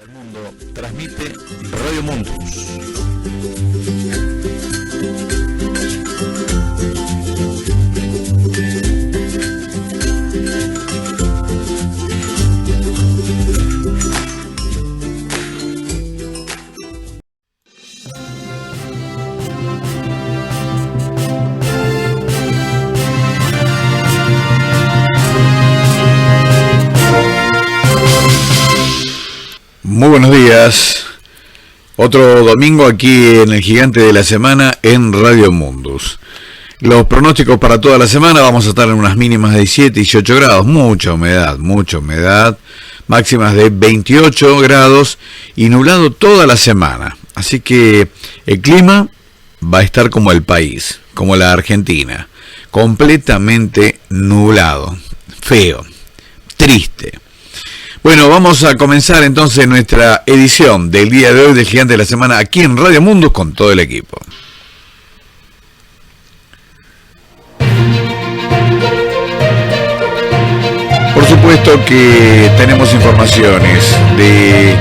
El mundo transmite Radio Montrus. Muy buenos días, otro domingo aquí en el Gigante de la Semana en Radio Mundus. Los pronósticos para toda la semana: vamos a estar en unas mínimas de 17, 18 grados, mucha humedad, máximas de 28 grados y nublado toda la semana. Así que el clima va a estar como el país, como la Argentina, completamente nublado, feo, triste. Bueno, vamos a comenzar entonces nuestra edición del día de hoy del Gigante de la Semana aquí en Radio Mundus con todo el equipo. Por supuesto que tenemos informaciones de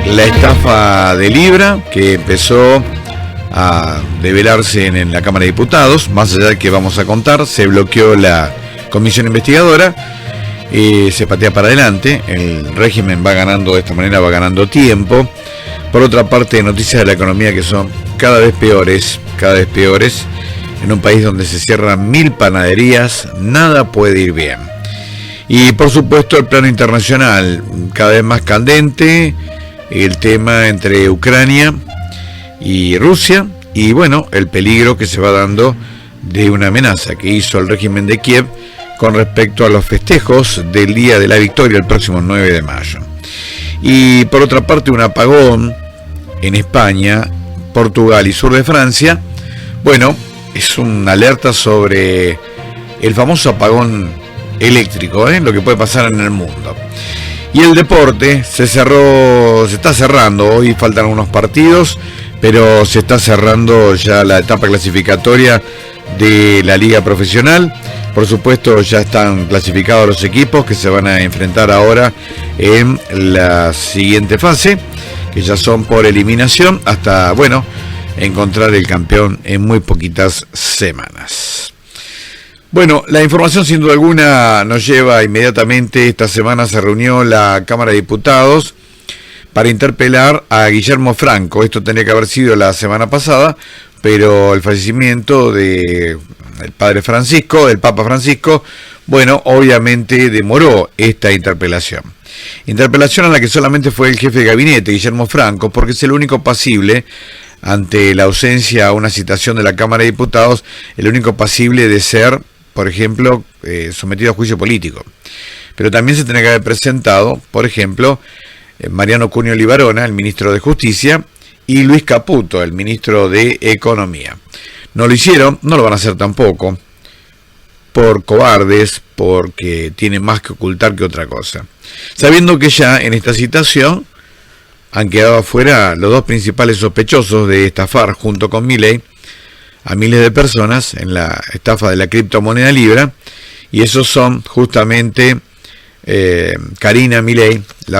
la estafa de Libra que empezó a develarse en la Cámara de Diputados. Más allá de que vamos a contar, se bloqueó la comisión investigadora. Se patea para adelante, el régimen va ganando de esta manera, va ganando tiempo. Por otra parte, noticias de la economía que son cada vez peores. En un país donde se cierran 1000 panaderías, nada puede ir bien. Y por supuesto el plano internacional, cada vez más candente, el tema entre Ucrania y Rusia, y bueno, el peligro que se va dando de una amenaza que hizo el régimen de Kiev con respecto a los festejos del Día de la Victoria el próximo 9 de mayo. Y por otra parte, un apagón en España, Portugal y sur de Francia. Bueno, es una alerta sobre el famoso apagón eléctrico, lo que puede pasar en el mundo. Y el deporte se está cerrando, hoy faltan unos partidos, pero se está cerrando ya la etapa clasificatoria de la liga profesional. Por supuesto, ya están clasificados los equipos que se van a enfrentar ahora en la siguiente fase, que ya son por eliminación, hasta, bueno, encontrar el campeón en muy poquitas semanas. Bueno, la información sin duda alguna nos lleva inmediatamente. Esta semana se reunió la Cámara de Diputados para interpelar a Guillermo Franco. Esto tenía que haber sido la semana pasada, pero el fallecimiento del Papa Francisco, bueno, obviamente demoró esta interpelación. Interpelación a la que solamente fue el jefe de gabinete, Guillermo Franco, porque es el único pasible, ante la ausencia a una citación de la Cámara de Diputados, el único pasible de ser, por ejemplo, sometido a juicio político. Pero también se tiene que haber presentado, por ejemplo, Mariano Cunio Libarona, el ministro de Justicia, y Luis Caputo, el ministro de Economía. No lo hicieron, no lo van a hacer tampoco, por cobardes, porque tienen más que ocultar que otra cosa. Sabiendo que ya en esta citación han quedado afuera los dos principales sospechosos de estafar junto con Milei a miles de personas en la estafa de la criptomoneda Libra, y esos son justamente Karina Milei, la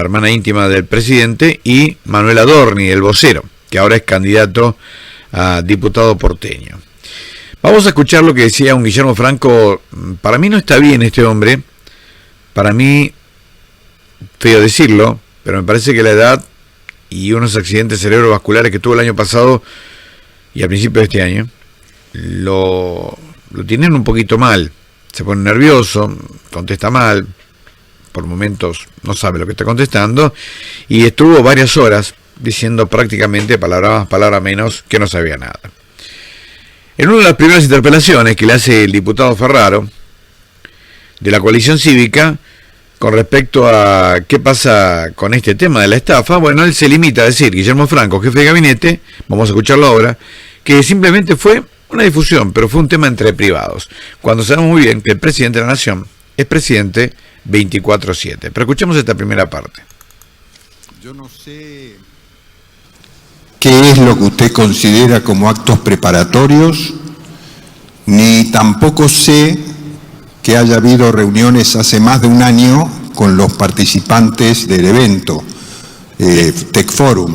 hermana íntima del presidente, y Manuel Adorni, el vocero, que ahora es candidato a diputado porteño. Vamos a escuchar lo que decía un Guillermo Franco. Para mí no está bien este hombre, para mí, feo decirlo, pero me parece que la edad y unos accidentes cerebrovasculares que tuvo el año pasado y a principios de este año, lo tienen un poquito mal. Se pone nervioso, contesta mal, por momentos no sabe lo que está contestando, y estuvo varias horas diciendo prácticamente palabra más, palabra menos, que no sabía nada. En una de las primeras interpelaciones que le hace el diputado Ferraro de la coalición cívica con respecto a qué pasa con este tema de la estafa, bueno, él se limita a decir, Guillermo Franco, jefe de gabinete, vamos a escucharlo ahora, que simplemente fue una difusión, pero fue un tema entre privados, cuando sabemos muy bien que el presidente de la Nación es presidente 24/7. Pero escuchemos esta primera parte. Yo no sé qué es lo que usted considera como actos preparatorios, ni tampoco sé que haya habido reuniones hace más de un año con los participantes del evento, Tech Forum.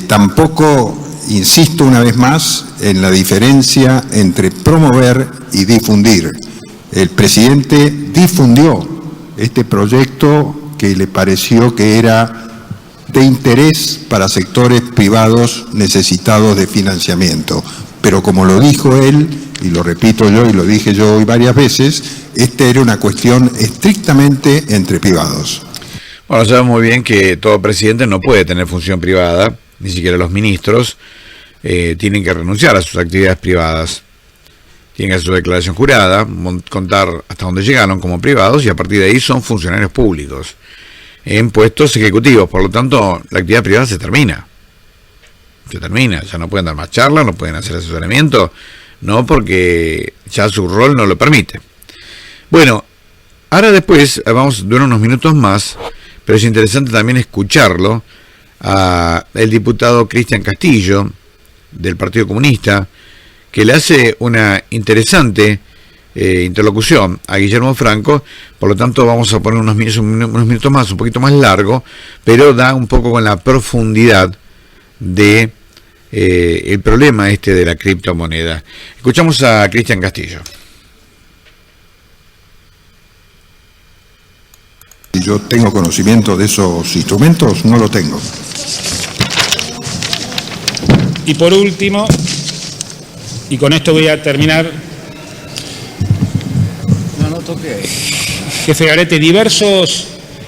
Tampoco insisto una vez más en la diferencia entre promover y difundir. El presidente difundió este proyecto que le pareció que era de interés para sectores privados necesitados de financiamiento. Pero como lo dijo él, y lo repito yo y lo dije yo hoy varias veces, esta era una cuestión estrictamente entre privados. Bueno, sabemos muy bien que todo presidente no puede tener función privada, ni siquiera los ministros tienen que renunciar a sus actividades privadas. Tienen que hacer su declaración jurada, contar hasta dónde llegaron como privados y a partir de ahí son funcionarios públicos en puestos ejecutivos. Por lo tanto, la actividad privada se termina, ya no pueden dar más charlas, no pueden hacer asesoramiento, no, porque ya su rol no lo permite. Bueno, ahora después vamos a durar unos minutos más, pero es interesante también escucharlo a el diputado Cristian Castillo del Partido Comunista, que le hace una interesante interlocución a Guillermo Franco. Por lo tanto vamos a poner unos minutos más, un poquito más largo, pero da un poco con la profundidad de el problema de la criptomoneda. Escuchamos a Cristian Castillo. ¿Yo tengo conocimiento de esos instrumentos? No lo tengo. Y por último, y con esto voy a terminar, jefe Garete, diversos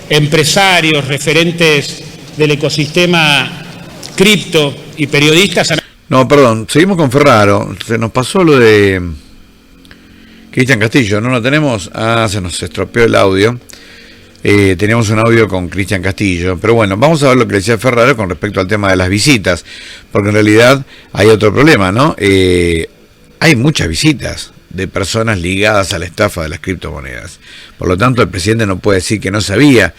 empresarios, referentes del ecosistema cripto y periodistas han... No, perdón, seguimos con Ferraro. Se nos pasó lo de Cristian Castillo, ¿no lo tenemos? Se nos estropeó el audio. Teníamos un audio con Cristian Castillo, pero bueno, vamos a ver lo que decía Ferraro con respecto al tema de las visitas, porque en realidad hay otro problema, ¿no? Hay muchas visitas de personas ligadas a la estafa de las criptomonedas. Por lo tanto, el presidente no puede decir que no sabía.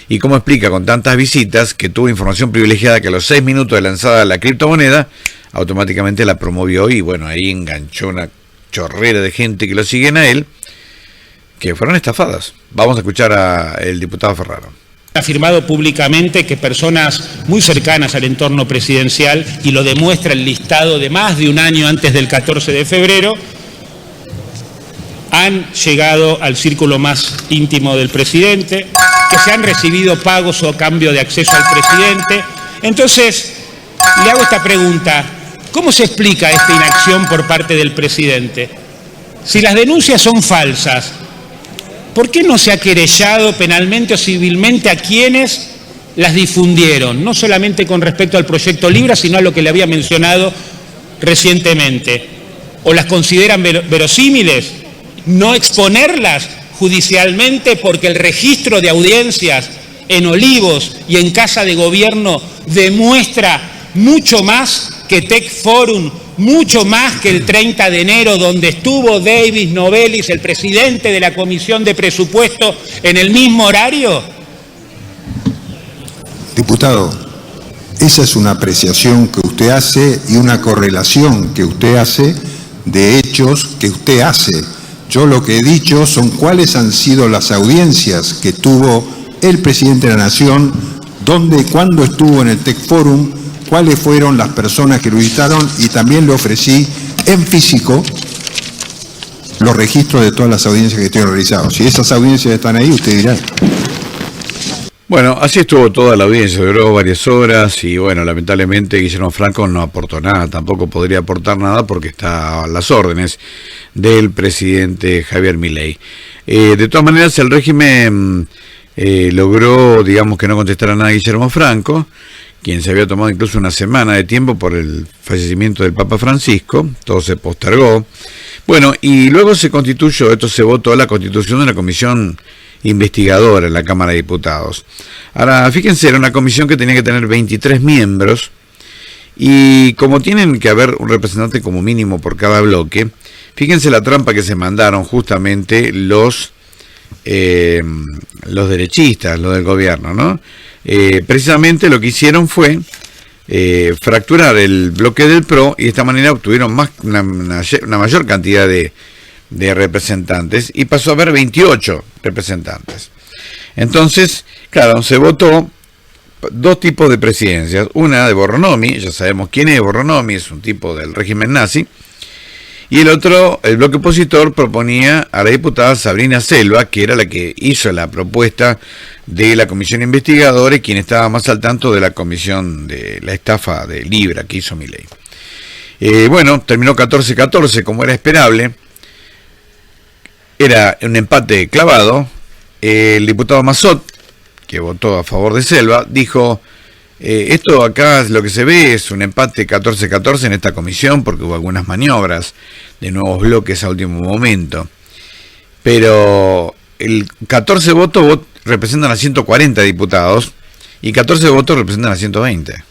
¿Y cómo explica con tantas visitas que tuvo información privilegiada que a los 6 minutos de lanzada la criptomoneda, automáticamente la promovió y bueno, ahí enganchó una chorrera de gente que lo siguen a él, que fueron estafadas? Vamos a escuchar al diputado Ferraro. Ha afirmado públicamente que personas muy cercanas al entorno presidencial, y lo demuestra el listado de más de un año antes del 14 de febrero, han llegado al círculo más íntimo del presidente, que se han recibido pagos o cambio de acceso al presidente. Entonces, le hago esta pregunta: ¿cómo se explica esta inacción por parte del presidente? Si las denuncias son falsas, ¿por qué no se ha querellado penalmente o civilmente a quienes las difundieron? No solamente con respecto al proyecto Libra, sino a lo que le había mencionado recientemente. ¿O las consideran verosímiles? ¿No exponerlas judicialmente porque el registro de audiencias en Olivos y en Casa de Gobierno demuestra mucho más que Tech Forum, mucho más que el 30 de enero, donde estuvo Davis Novelis, el presidente de la Comisión de Presupuesto, en el mismo horario? Diputado, esa es una apreciación que usted hace y una correlación que usted hace de hechos que usted hace. Yo lo que he dicho son cuáles han sido las audiencias que tuvo el presidente de la Nación, dónde y cuándo estuvo en el Tech Forum, cuáles fueron las personas que lo visitaron, y también le ofrecí en físico los registros de todas las audiencias que estoy realizando. Si esas audiencias están ahí, usted dirá. Bueno, así estuvo toda la audiencia, duró varias horas y bueno, lamentablemente Guillermo Franco no aportó nada, tampoco podría aportar nada porque está a las órdenes del presidente Javier Milei. De todas maneras, el régimen logró, digamos, que no contestara nada a Guillermo Franco, quien se había tomado incluso una semana de tiempo por el fallecimiento del Papa Francisco. Todo se postergó. Bueno, y luego se votó la constitución de la comisión investigadora en la Cámara de Diputados. Ahora, fíjense, era una comisión que tenía que tener 23 miembros, y como tienen que haber un representante como mínimo por cada bloque, fíjense la trampa que se mandaron justamente los derechistas, los del gobierno, ¿no? Precisamente lo que hicieron fue fracturar el bloque del PRO, y de esta manera obtuvieron una mayor cantidad de representantes, y pasó a haber 28 representantes. Entonces, claro, se votó dos tipos de presidencias. Una de Borronomi, ya sabemos quién es Borronomi, es un tipo del régimen nazi. Y el otro, el bloque opositor, proponía a la diputada Sabrina Selva, que era la que hizo la propuesta de la comisión investigadora y quien estaba más al tanto de la comisión de la estafa de Libra que hizo Milei. Bueno, terminó 14-14 como era esperable. Era un empate clavado. El diputado Massot, que votó a favor de Selva, dijo: esto acá lo que se ve es un empate 14-14 en esta comisión porque hubo algunas maniobras de nuevos bloques a último momento. Pero el 14 votos representan a 140 diputados y 14 votos representan a 120.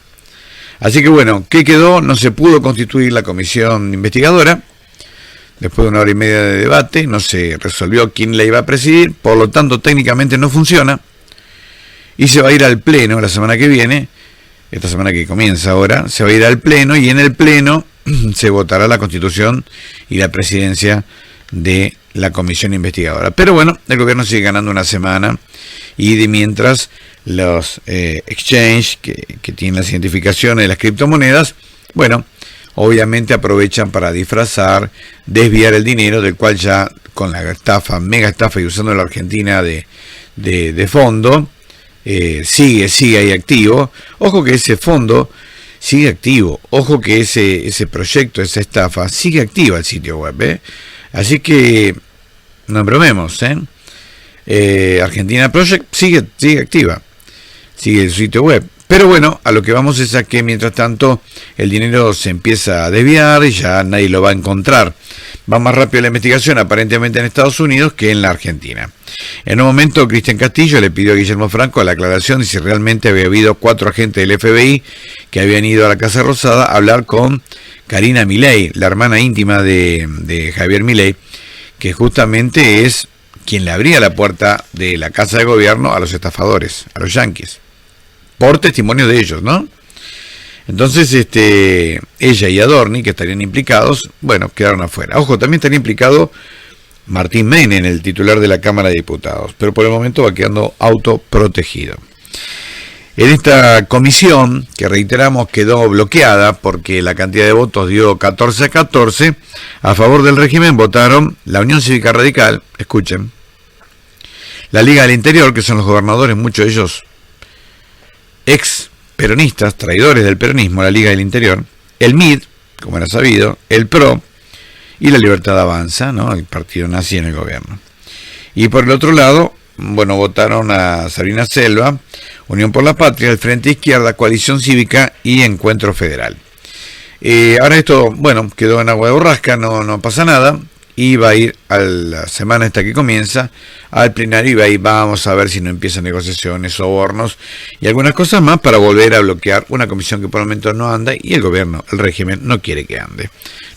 Así que bueno, ¿qué quedó? No se pudo constituir la comisión investigadora. Después de 1 hora y media de debate, no se resolvió quién la iba a presidir, por lo tanto técnicamente no funciona. Y se va a ir al pleno la semana que viene, esta semana que comienza ahora, se va a ir al pleno y en el pleno se votará la constitución y la presidencia de la comisión investigadora. Pero bueno, el gobierno sigue ganando una semana y de mientras los exchange que tienen las identificaciones de las criptomonedas, bueno, obviamente aprovechan para disfrazar, desviar el dinero del cual ya con la estafa, mega estafa y usando la Argentina de fondo, sigue ahí activo. Ojo que ese fondo sigue activo, ojo que ese proyecto, esa estafa, sigue activa el sitio web, Así que no bromemos, Argentina Project sigue activa, sigue el sitio web. Pero bueno, a lo que vamos es a que mientras tanto el dinero se empieza a desviar y ya nadie lo va a encontrar. Va más rápido la investigación aparentemente en Estados Unidos que en la Argentina. En un momento Cristian Castillo le pidió a Guillermo Franco la aclaración de si realmente había habido 4 agentes del FBI que habían ido a la Casa Rosada a hablar con Karina Milei, la hermana íntima de Javier Milei, que justamente es quien le abría la puerta de la Casa de Gobierno a los estafadores, a los yanquis, por testimonio de ellos, ¿no? Entonces, ella y Adorni, que estarían implicados, bueno, quedaron afuera. Ojo, también estaría implicado Martín Menem, el titular de la Cámara de Diputados, pero por el momento va quedando autoprotegido. En esta comisión, que reiteramos quedó bloqueada porque la cantidad de votos dio 14-14, a favor del régimen votaron la Unión Cívica Radical, escuchen, la Liga del Interior, que son los gobernadores, muchos de ellos ex peronistas, traidores del peronismo, la Liga del Interior, el MID, como era sabido, el PRO y la Libertad Avanza, ¿no? El partido nazi en el gobierno. Y por el otro lado, bueno, votaron a Sabrina Selva, Unión por la Patria, el Frente Izquierda, Coalición Cívica y Encuentro Federal. Ahora esto, bueno, quedó en agua de borrasca, no pasa nada. Y va a ir a la semana esta que comienza al plenario y ahí vamos a ver si no empiezan negociaciones, sobornos y algunas cosas más para volver a bloquear una comisión que por el momento no anda y el gobierno, el régimen, no quiere que ande.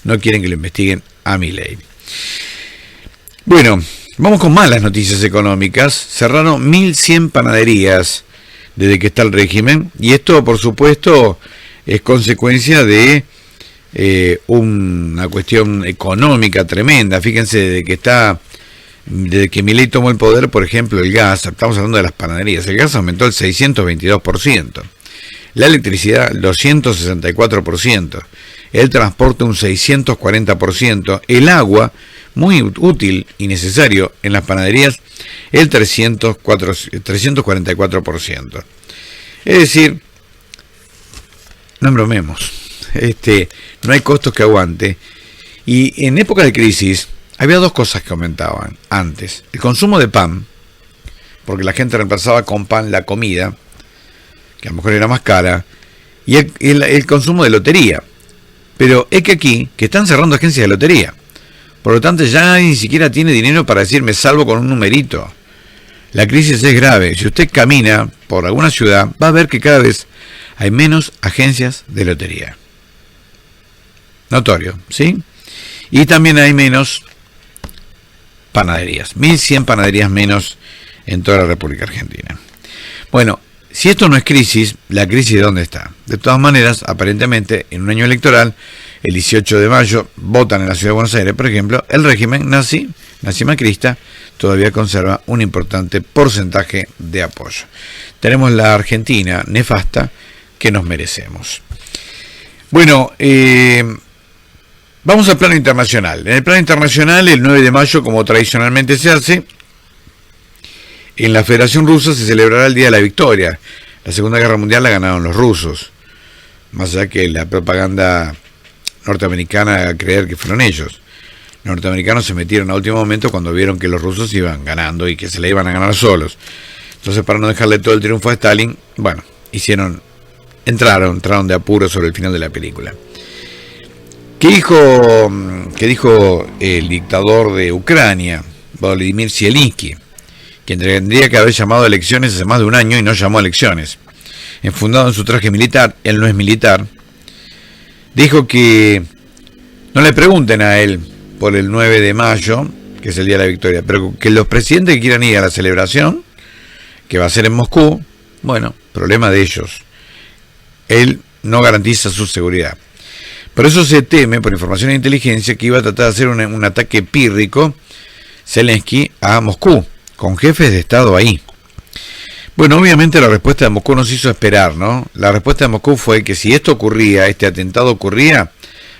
No quieren que lo investiguen a Milei. Bueno, vamos con malas noticias económicas. Cerraron 1.100 panaderías desde que está el régimen y esto, por supuesto, es consecuencia de una cuestión económica tremenda. Fíjense, desde que Milei tomó el poder, por ejemplo, el gas, estamos hablando de las panaderías, el gas aumentó el 622%, la electricidad el 264%, el transporte un 640%, el agua, muy útil y necesario en las panaderías, el 344%. Es decir, no bromemos. No hay costos que aguante. Y en época de crisis había dos cosas que aumentaban antes: el consumo de pan, porque la gente reemplazaba con pan la comida, que a lo mejor era más cara, y el consumo de lotería. Pero es que aquí, que están cerrando agencias de lotería, por lo tanto ya nadie ni siquiera tiene dinero para decir me salvo con un numerito. La crisis es grave. Si usted camina por alguna ciudad, va a ver que cada vez hay menos agencias de lotería. Notorio, ¿sí? Y también hay menos panaderías, 1.100 panaderías menos en toda la República Argentina. Bueno, si esto no es crisis, ¿la crisis dónde está? De todas maneras, aparentemente, en un año electoral, el 18 de mayo, votan en la Ciudad de Buenos Aires, por ejemplo, el régimen nazi nazi-macrista, todavía conserva un importante porcentaje de apoyo. Tenemos la Argentina nefasta que nos merecemos. Bueno, vamos al plano internacional. En el plano internacional, el 9 de mayo, como tradicionalmente se hace, en la Federación Rusa se celebrará el Día de la Victoria. La Segunda Guerra Mundial la ganaron los rusos, más allá que la propaganda norteamericana haga creer que fueron ellos. Los norteamericanos se metieron a último momento cuando vieron que los rusos iban ganando y que se la iban a ganar solos. Entonces, para no dejarle todo el triunfo a Stalin, bueno, entraron de apuro sobre el final de la película. ¿Qué dijo el dictador de Ucrania, Volodymyr Zelensky, quien tendría que haber llamado a elecciones hace más de un año y no llamó a elecciones? Enfundado en su traje militar, él no es militar, dijo que no le pregunten a él por el 9 de mayo, que es el Día de la Victoria, pero que los presidentes que quieran ir a la celebración, que va a ser en Moscú, bueno, problema de ellos. Él no garantiza su seguridad. Por eso se teme, por información de inteligencia, que iba a tratar de hacer un ataque pírrico Zelensky a Moscú, con jefes de Estado ahí. Bueno, obviamente la respuesta de Moscú nos hizo esperar, ¿no? La respuesta de Moscú fue que si esto ocurría, este atentado ocurría,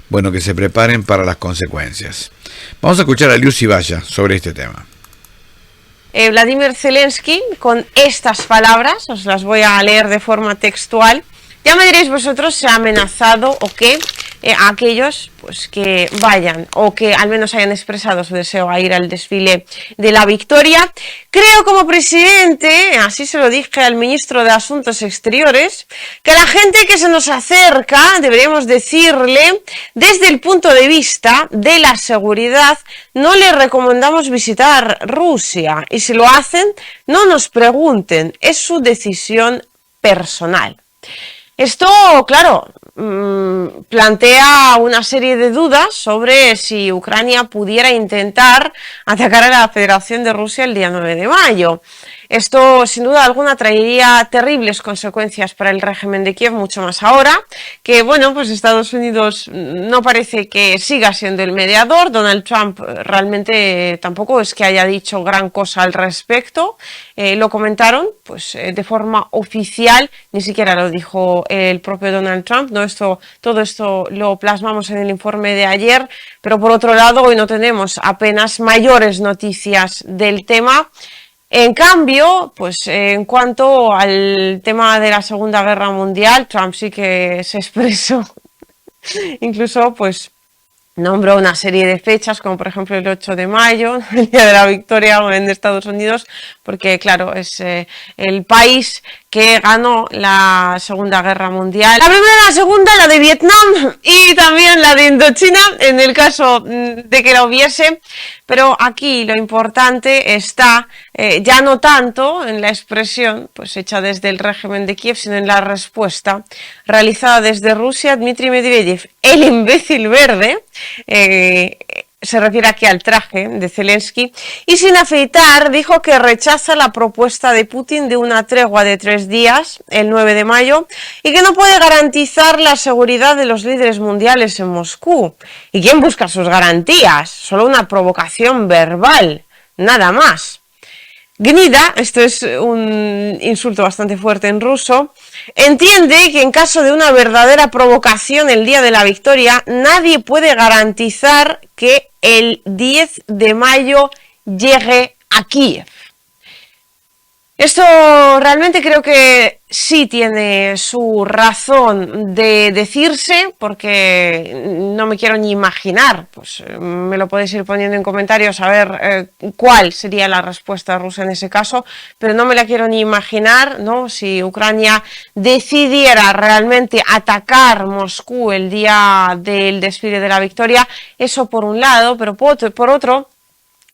bueno, que se preparen para las consecuencias. Vamos a escuchar a Liu Zibaya sobre este tema. Vladimir Zelensky, con estas palabras, os las voy a leer de forma textual. Ya me diréis vosotros si ha amenazado o qué a aquellos pues que vayan o que al menos hayan expresado su deseo a ir al desfile de la victoria. Creo como presidente, así se lo dije al ministro de Asuntos Exteriores, que a la gente que se nos acerca deberíamos decirle desde el punto de vista de la seguridad, no les recomendamos visitar Rusia y si lo hacen no nos pregunten, es su decisión personal. Esto, claro, plantea una serie de dudas sobre si Ucrania pudiera intentar atacar a la Federación de Rusia el día 9 de mayo. Esto, sin duda alguna, traería terribles consecuencias para el régimen de Kiev, mucho más ahora, que, bueno, pues Estados Unidos no parece que siga siendo el mediador. Donald Trump realmente tampoco es que haya dicho gran cosa al respecto. Lo comentaron, pues, de forma oficial, ni siquiera lo dijo el propio Donald Trump, ¿no? Todo esto lo plasmamos en el informe de ayer, pero por otro lado, hoy no tenemos apenas mayores noticias del tema. En cambio, pues en cuanto al tema de la Segunda Guerra Mundial, Trump sí que se expresó, incluso pues nombró una serie de fechas, como por ejemplo el 8 de mayo, el Día de la Victoria en Estados Unidos, porque claro, es el país que ganó la Segunda Guerra Mundial. La primera y la segunda, la de Vietnam y también la de Indochina, en el caso de que la hubiese. Pero aquí lo importante está ya no tanto en la expresión pues hecha desde el régimen de Kiev, sino en la respuesta realizada desde Rusia. Dmitry Medvedev, el imbécil verde, se refiere aquí al traje de Zelensky, y sin afeitar dijo que rechaza la propuesta de Putin de una tregua de 3 días, el 9 de mayo, y que no puede garantizar la seguridad de los líderes mundiales en Moscú. ¿Y quién busca sus garantías? Solo una provocación verbal, nada más. Gnida, esto es un insulto bastante fuerte en ruso, entiende que en caso de una verdadera provocación el día de la victoria, nadie puede garantizar que el 10 de mayo llegue a Kiev. Esto realmente creo que sí tiene su razón de decirse, porque no me quiero ni imaginar, pues me lo podéis ir poniendo en comentarios a ver cuál sería la respuesta rusa en ese caso, pero no me la quiero ni imaginar, ¿no? Si Ucrania decidiera realmente atacar Moscú el día del desfile de la victoria, eso por un lado, pero por otro,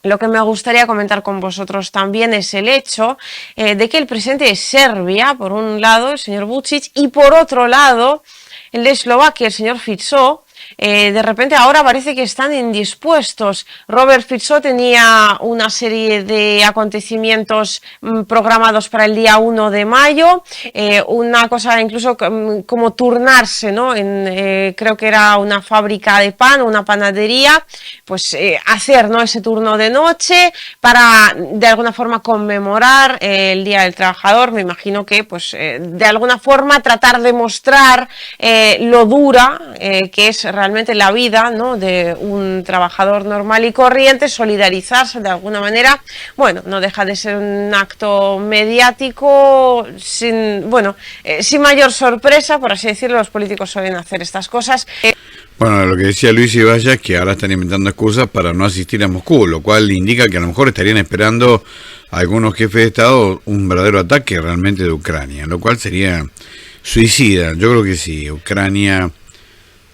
lo que me gustaría comentar con vosotros también es el hecho de que el presidente de Serbia, por un lado, el señor Vučić, y por otro lado, el de Eslovaquia, el señor Fico, de repente ahora parece que están indispuestos. Robert Fico tenía una serie de acontecimientos programados para el día 1 de mayo, una cosa incluso como turnarse, ¿no? Creo que era una fábrica de pan, una panadería, pues hacer, ¿no?, ese turno de noche para de alguna forma conmemorar el Día del Trabajador. Me imagino que pues de alguna forma tratar de mostrar lo dura que es realmente la vida, ¿no?, de un trabajador normal y corriente, solidarizarse de alguna manera. Bueno, no deja de ser un acto mediático sin mayor sorpresa, por así decirlo. Los políticos suelen hacer estas cosas. Bueno, lo que decía Luis Ibaya es que ahora están inventando excusas para no asistir a Moscú, lo cual indica que a lo mejor estarían esperando a algunos jefes de Estado un verdadero ataque realmente de Ucrania, lo cual sería suicida. Yo creo que sí, Ucrania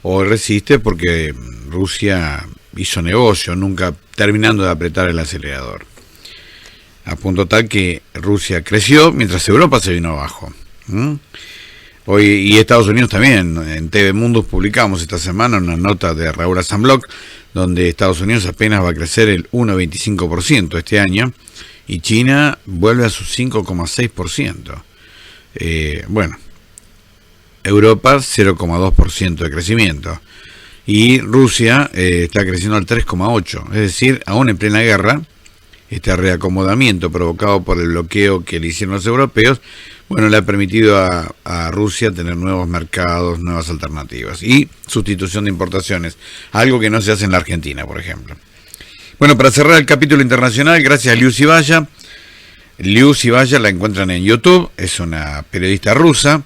hoy resiste porque Rusia hizo negocio, nunca terminando de apretar el acelerador. A punto tal que Rusia creció mientras Europa se vino abajo. Hoy, y Estados Unidos también. En TV Mundus publicamos esta semana una nota de Raúl Asamblock, donde Estados Unidos apenas va a crecer el 1,25% este año, y China vuelve a su 5,6%. Bueno, Europa 0,2% de crecimiento. Y Rusia está creciendo al 3,8%. Es decir, aún en plena guerra, este reacomodamiento provocado por el bloqueo que le hicieron los europeos, bueno, le ha permitido a Rusia tener nuevos mercados, nuevas alternativas y sustitución de importaciones, algo que no se hace en la Argentina, por ejemplo. Bueno, para cerrar el capítulo internacional, gracias a Liu Ibaya. Liu Ibaya la encuentran en YouTube, es una periodista rusa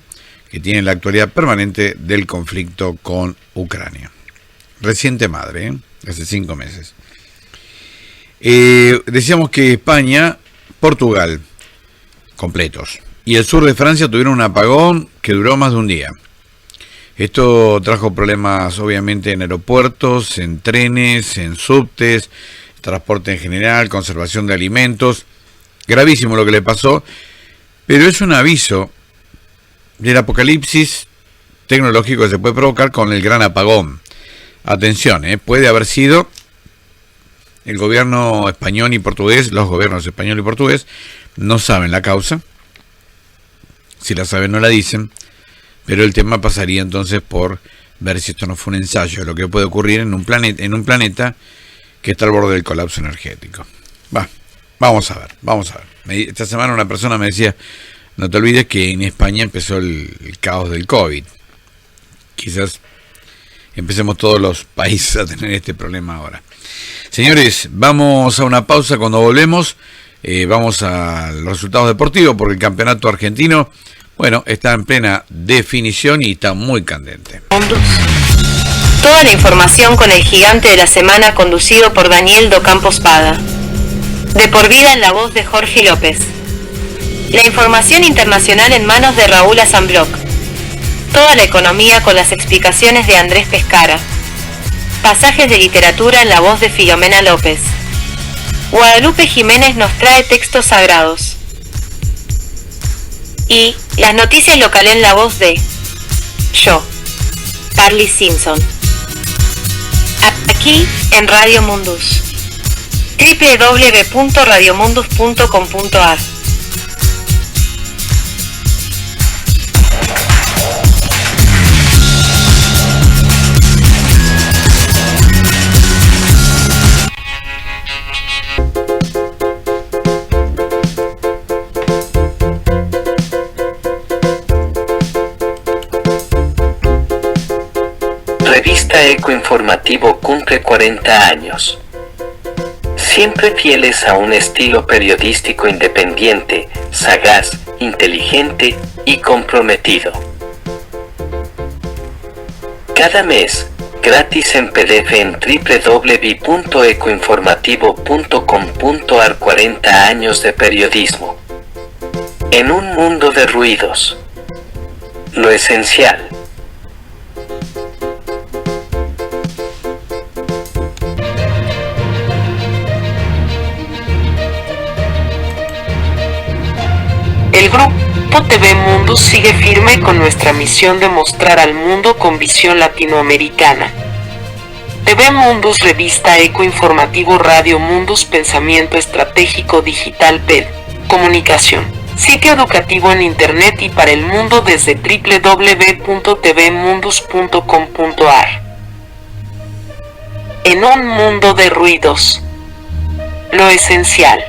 que tiene la actualidad permanente del conflicto con Ucrania. Reciente madre, hace 5 meses. Decíamos que España, Portugal, completos, y el sur de Francia tuvieron un apagón que duró más de un día. Esto trajo problemas obviamente en aeropuertos, en trenes, en subtes, transporte en general, conservación de alimentos. Gravísimo lo que le pasó, pero es un aviso del apocalipsis tecnológico que se puede provocar con el gran apagón. Atención, puede haber sido el gobierno español y portugués, los gobiernos español y portugués no saben la causa. Si la saben no la dicen, pero el tema pasaría entonces por ver si esto no fue un ensayo de lo que puede ocurrir en un planeta que está al borde del colapso energético. Vamos a ver. Esta semana una persona me decía, no te olvides que en España empezó el caos del COVID. Quizás empecemos todos los países a tener este problema ahora. Señores, vamos a una pausa. Cuando volvemos, vamos a los resultados deportivos, porque el campeonato argentino, bueno, está en plena definición y está muy candente. Toda la información con el gigante de la semana, conducido por Daniel Docampo Spada. De por vida en la voz de Jorge López. La información internacional en manos de Raúl Asamblock. Toda la economía con las explicaciones de Andrés Pescara. Pasajes de literatura en la voz de Filomena López. Guadalupe Jiménez nos trae textos sagrados. Y las noticias locales en la voz de yo, Carly Simpson. Aquí en Radio Mundus. www.radiomundus.com.ar. Revista Eco Informativo cumple 40 años. Siempre fieles a un estilo periodístico independiente, sagaz, inteligente y comprometido. Cada mes, gratis en PDF en www.ecoinformativo.com.ar. 40 años de periodismo. En un mundo de ruidos. Lo esencial. El Grupo TV Mundus sigue firme con nuestra misión de mostrar al mundo con visión latinoamericana, TV Mundus, Revista Eco Informativo, Radio Mundus, Pensamiento Estratégico Digital, PED, Comunicación, sitio educativo en Internet y para el mundo desde www.tvmundus.com.ar. En un mundo de ruidos, lo esencial.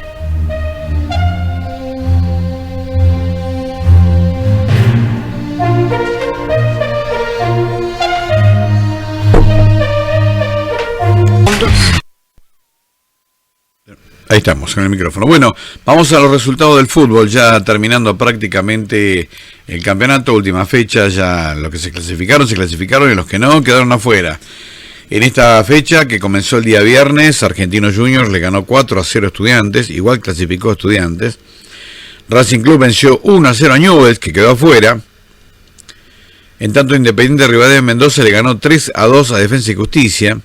Ahí estamos, en el micrófono. Bueno, vamos a los resultados del fútbol, ya terminando prácticamente el campeonato, última fecha, ya los que se clasificaron y los que no quedaron afuera. En esta fecha, que comenzó el día viernes, Argentinos Juniors le ganó 4-0 a Estudiantes, igual clasificó a Estudiantes. Racing Club venció 1-0 a Newell's, que quedó afuera. En tanto, Independiente Rivadavia de Mendoza le ganó 3-2 a Defensa y Justicia.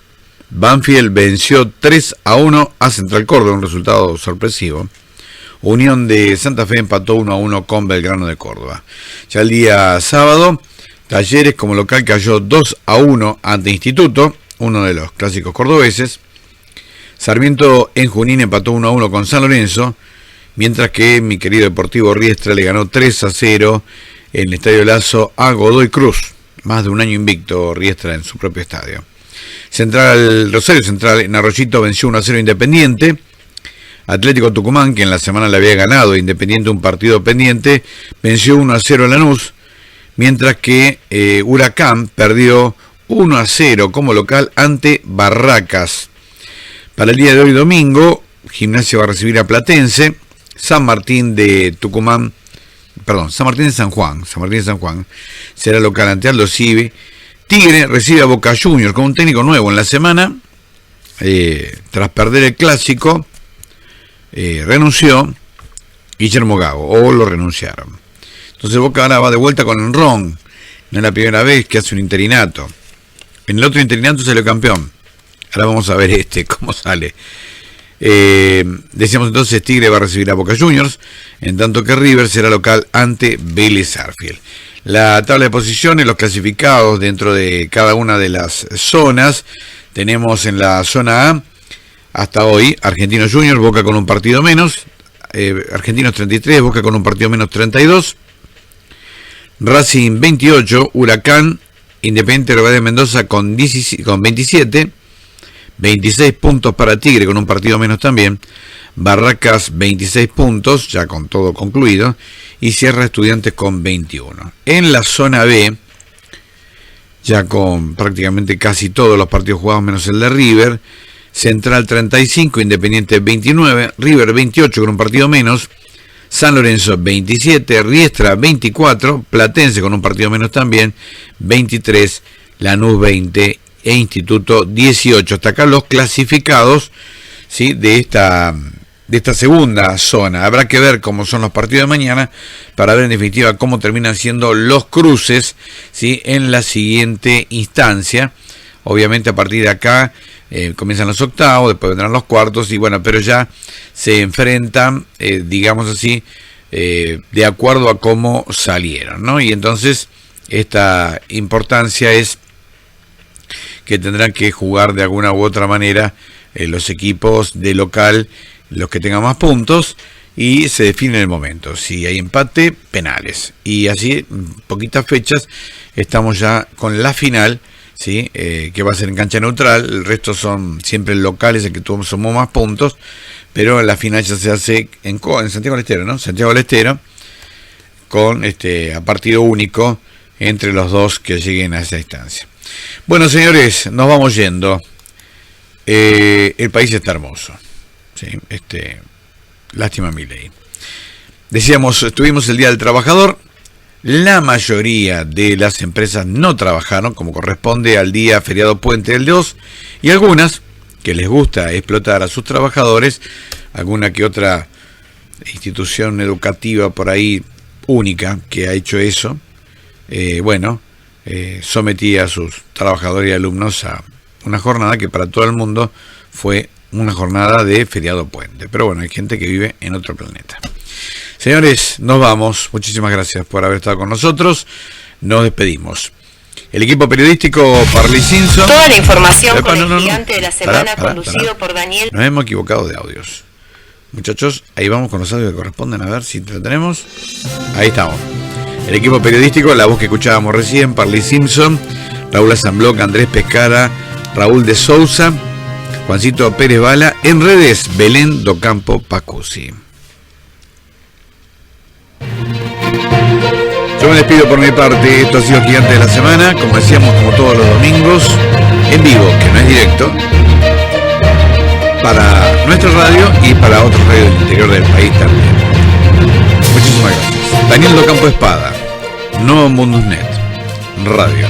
Banfield venció 3-1 a Central Córdoba, un resultado sorpresivo. Unión de Santa Fe empató 1-1 con Belgrano de Córdoba. Ya el día sábado, Talleres como local cayó 2-1 ante Instituto, uno de los clásicos cordobeses. Sarmiento en Junín empató 1-1 con San Lorenzo, mientras que mi querido Deportivo Riestra le ganó 3-0 en el Estadio Lazo a Godoy Cruz. Más de un año invicto Riestra en su propio estadio. Rosario Central en Arroyito venció 1-0 Independiente. Atlético Tucumán, que en la semana le había ganado Independiente un partido pendiente, venció 1-0 Lanús, mientras que Huracán perdió 1-0 como local ante Barracas. Para el día de hoy domingo, Gimnasia va a recibir a Platense. San Martín de San Juan será local ante Aldo Civi. Tigre recibe a Boca Juniors con un técnico nuevo en la semana. Tras perder el clásico, renunció Guillermo Gago, o lo renunciaron. Entonces Boca ahora va de vuelta con Enrón. No es la primera vez que hace un interinato. En el otro interinato salió campeón. Ahora vamos a ver cómo sale. Decíamos entonces, Tigre va a recibir a Boca Juniors, en tanto que River será local ante Vélez Sarsfield. La tabla de posiciones, los clasificados dentro de cada una de las zonas. Tenemos en la zona A, hasta hoy, Argentinos Juniors, Boca con un partido menos, Argentinos 33, Boca con un partido menos 32, Racing 28, Huracán, Independiente Rivadavia de Mendoza con 27, 26 puntos para Tigre con un partido menos también, Barracas 26 puntos, ya con todo concluido, y cierra Estudiantes con 21. En la zona B, ya con prácticamente casi todos los partidos jugados menos el de River, Central 35, Independiente 29, River 28 con un partido menos, San Lorenzo 27, Riestra 24, Platense con un partido menos también, 23, Lanús 20 e Instituto 18. Hasta acá los clasificados, ¿sí?, de esta segunda zona. Habrá que ver cómo son los partidos de mañana para ver en definitiva cómo terminan siendo los cruces, ¿sí?, en la siguiente instancia. Obviamente a partir de acá comienzan los octavos, después vendrán los cuartos y bueno, pero ya se enfrentan, digamos así, de acuerdo a cómo salieron, ¿no? Y entonces esta importancia es que tendrán que jugar de alguna u otra manera los equipos de local, los que tengan más puntos, y se define el momento. Si hay empate, penales. Y así, poquitas fechas, estamos ya con la final, ¿sí?, que va a ser en cancha neutral. El resto son siempre locales, en que todos somos más puntos, pero la final ya se hace en Santiago del Estero, ¿no? Santiago del Estero, con a partido único entre los dos que lleguen a esa instancia. Bueno, señores, nos vamos yendo. El país está hermoso. Sí, lástima Milei. Decíamos, estuvimos el Día del Trabajador. La mayoría de las empresas no trabajaron como corresponde al día feriado puente del 2, y algunas que les gusta explotar a sus trabajadores, alguna que otra institución educativa por ahí única que ha hecho eso, sometía a sus trabajadores y alumnos a una jornada que para todo el mundo fue una jornada de feriado puente. Pero bueno, hay gente que vive en otro planeta. Señores, nos vamos. Muchísimas gracias por haber estado con nosotros. Nos despedimos. El equipo periodístico Parley Simpson. Toda la información Epa, con el gigante de la semana conducido por Daniel. Nos hemos equivocado de audios. Muchachos, ahí vamos con los audios que corresponden, a ver si lo tenemos. Ahí estamos. El equipo periodístico, la voz que escuchábamos recién, Parley Simpson, Raúl Azambloc, Andrés Pescara, Raúl de Sousa, Juancito Pérez Bala. En redes, Belén Docampo Pacuzzi. Yo me despido por mi parte. Esto ha sido Gigante de la Semana, como decíamos, como todos los domingos, en vivo, que no es directo, para nuestra radio y para otros radios del interior del país también. Muchísimas gracias. Daniel Docampo Espada, Nuevo Mundus Net Radio.